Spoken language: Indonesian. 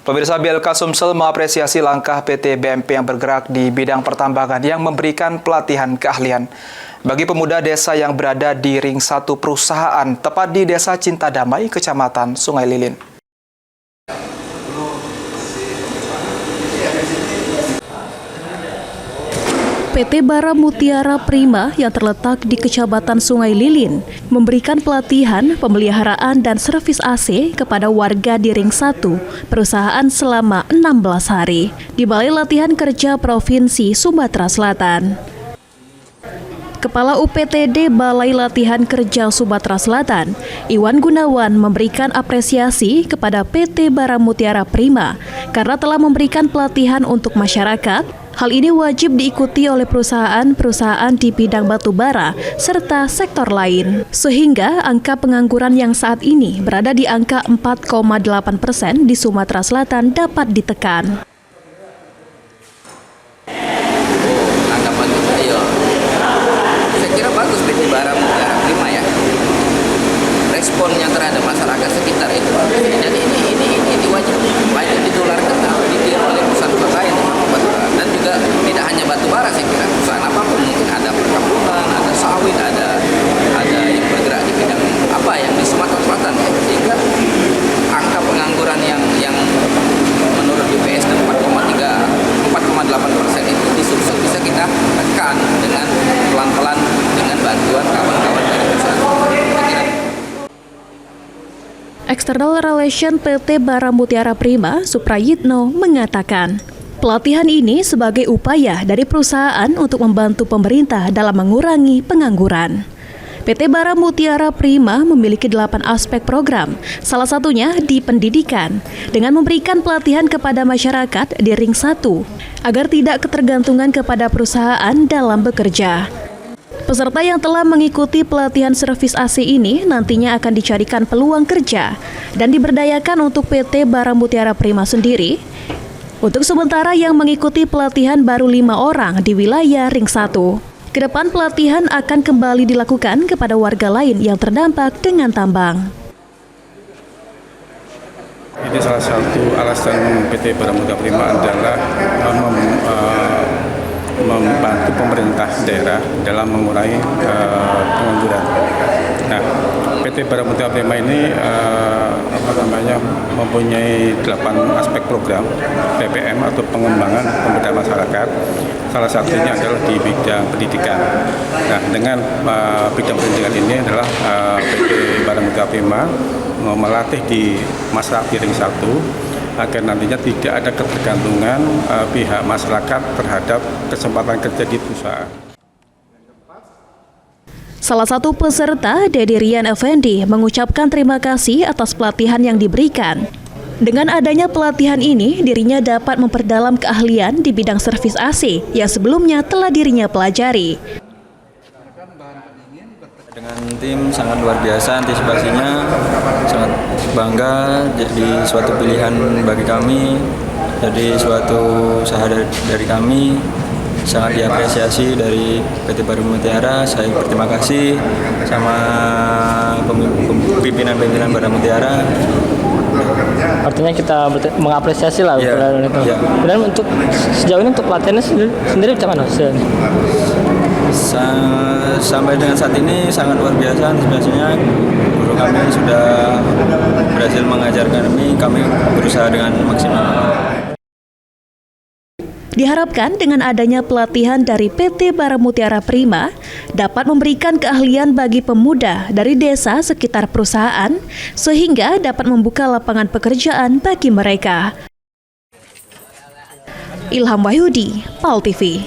Pemirsa, BLK Sumsel mengapresiasi langkah PT BMP yang bergerak di bidang pertambangan yang memberikan pelatihan keahlian bagi pemuda desa yang berada di ring 1 perusahaan, tepat di Desa Cintadamai, Kecamatan Sungai Lilin. PT Bara Mutiara Prima yang terletak di Kecamatan Sungai Lilin memberikan pelatihan, pemeliharaan, dan servis AC kepada warga di ring 1 perusahaan selama 16 hari di Balai Latihan Kerja Provinsi Sumatera Selatan. Kepala UPTD Balai Latihan Kerja Sumatera Selatan, Iwan Gunawan, memberikan apresiasi kepada PT Bara Mutiara Prima karena telah memberikan pelatihan untuk masyarakat. Hal ini wajib diikuti oleh perusahaan-perusahaan di bidang batu bara serta sektor lain, sehingga angka pengangguran yang saat ini berada di angka 4,8% di Sumatera Selatan dapat ditekan. Saya kira bagus PT Bara Mutiara Prima ya. Responnya terhadap masyarakat sekitar itu. Dan ini wajib ditularkan ditiru oleh perusahaan lain. Dan juga tidak hanya batu bara, saya kira perusahaan apapun, mungkin ada perkebunan, ada sawit, ada yang bergerak di bidang apa yang di Sumatera Selatan ya. Sehingga angka pengangguran yang menurut BPS 4,8% itu bisa kita tekan dengan pelan-pelan dengan bantuan kawan-kawan dari perusahaan. External Relation PT Bara Mutiara Prima, Suprayitno, mengatakan, pelatihan ini sebagai upaya dari perusahaan untuk membantu pemerintah dalam mengurangi pengangguran. PT Bara Mutiara Prima memiliki 8 aspek program, salah satunya di pendidikan, dengan memberikan pelatihan kepada masyarakat di ring 1, agar tidak ketergantungan kepada perusahaan dalam bekerja. Peserta yang telah mengikuti pelatihan servis AC ini nantinya akan dicarikan peluang kerja dan diberdayakan untuk PT Bara Mutiara Prima sendiri. Untuk sementara yang mengikuti pelatihan baru 5 orang di wilayah ring 1. Kedepan pelatihan akan kembali dilakukan kepada warga lain yang terdampak dengan tambang. Ini salah satu alasan PT Bara Mutiara Prima adalah membantu pemerintah daerah dalam mengurangi pengangguran. Nah, PT Bara Mutiara Prima ini mempunyai 8 aspek program PPM atau pengembangan pemberdayaan masyarakat. Salah satunya adalah di bidang pendidikan. Nah, dengan bidang pendidikan ini adalah PT Bara Mutiara Prima melatih di masyarakat di ring 1 agar nantinya tidak ada ketergantungan pihak masyarakat terhadap kesempatan kerja di perusahaan. Salah satu peserta, Dedi Rian Effendi, mengucapkan terima kasih atas pelatihan yang diberikan. Dengan adanya pelatihan ini, dirinya dapat memperdalam keahlian di bidang servis AC yang sebelumnya telah dirinya pelajari. Dengan tim sangat luar biasa, antisipasinya sangat bangga, jadi suatu pilihan bagi kami, jadi suatu usaha dari kami. Sangat diapresiasi dari PT Bara Mutiara. Saya berterima kasih sama pimpinan-pimpinan Bara Mutiara. Artinya kita mengapresiasi lah pelatihan itu. Ya. Dan untuk sejauh ini untuk pelatihannya sendiri bagaimana? Sampai dengan saat ini sangat luar biasa antisipasinya. Guru kami sudah berhasil mengajarkan kami berusaha dengan maksimal. Diharapkan dengan adanya pelatihan dari PT Bara Mutiara Prima dapat memberikan keahlian bagi pemuda dari desa sekitar perusahaan sehingga dapat membuka lapangan pekerjaan bagi mereka. Ilham Wahyudi, PAL TV.